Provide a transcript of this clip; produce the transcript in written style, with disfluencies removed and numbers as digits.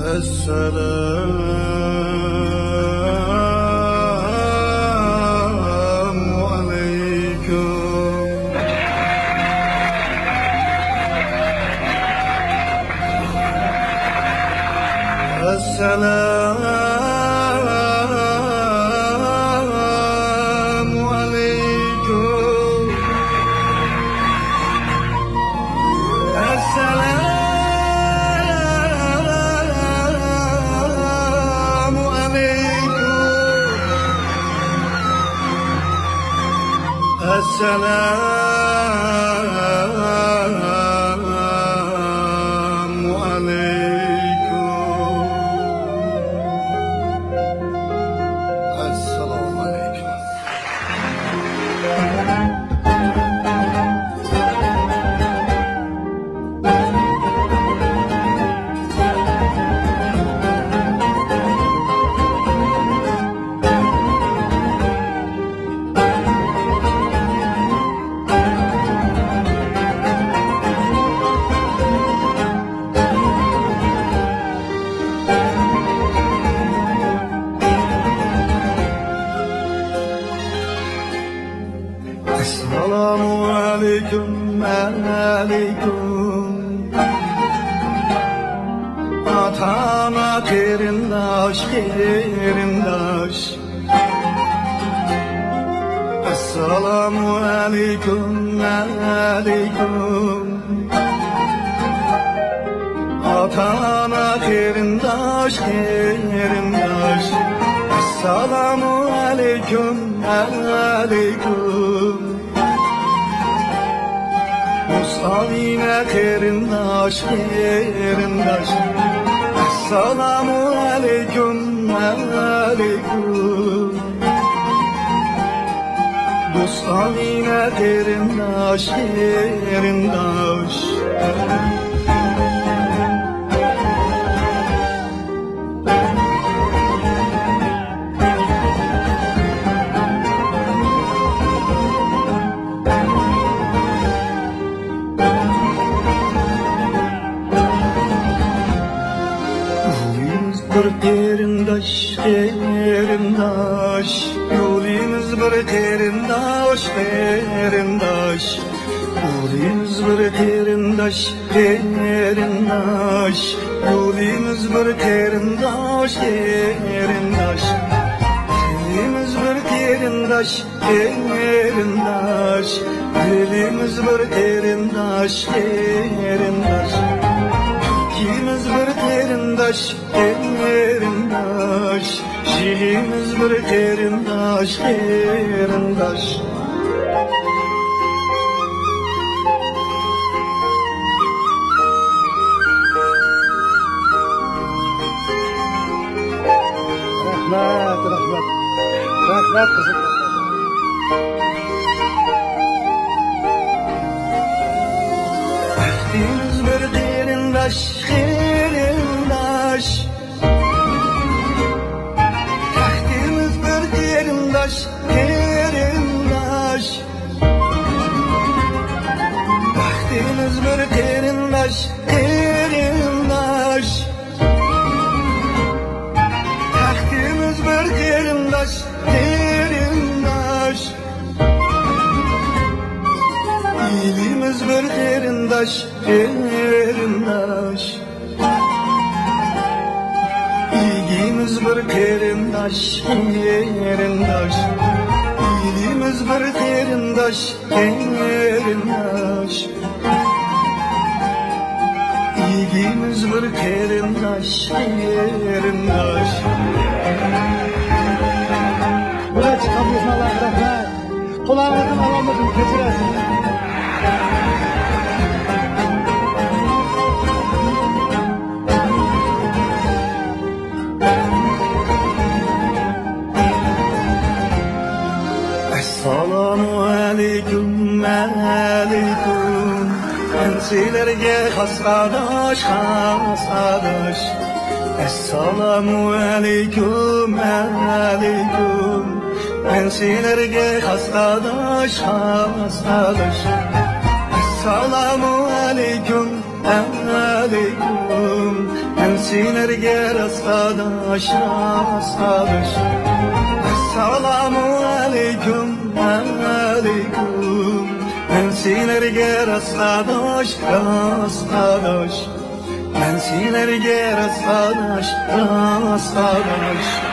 Esselamu aleyküm. Esselamu aleyküm. Esselamu aleyküm. Esselamu aleyküm. Esselamu aleyküm. Esselamu aleyküm, aleyküm. Atana kerindaş, kerindaş. Esselamu aleyküm, aleyküm. Atana kerindaş, kerindaş. Esselamu aleyküm, aleyküm. Musavine kerindaş, kerindaş. Esselamu aleyküm, aleyküm. Musavine kerindaş, kerindaş. Bir terindaş, terindaş. Yolumuz bir terindaş, terindaş. Yolumuz bir terindaş, terindaş. Yolumuz bir terindaş, terindaş. Yolumuz bir terindaş, terindaş. Yolumuz bir terindaş, terindaş. İkimiz bir terindaş, terindaş. Şilimiz bir terindaş, terindaş. Rahmet, rahmet. Rahmet kızım. İkimiz bir terindaş, terindaş. Tahtimiz bir terindaş, terindaş. Tahtimiz bir terindaş, terindaş. Tahtimiz bir terindaş, terindaş. İlimiz bir terindaş, terindaş. İlgimiz bir terindaş, terindaş. İlimiz bir terindaş, terindaş. İlgimiz bir terindaş, terindaş. Buraya çıkamıyorsun Allah'a rahmet. Kulağınızın alamadım, kesilirsin. Esselamu aleyküm, aleyküm. Ensilerge hasadaş, hasadaş. Esselamu aleyküm, aleyküm. Ensilerge hasadaş, hasadaş. Esselamu aleyküm, aleyküm. silerge rastadaş rastadaş. Esselamu aleyküm aleyküm. Ben silerge rastadaş rastadaş. Ben silerge rastadaş rastadaş.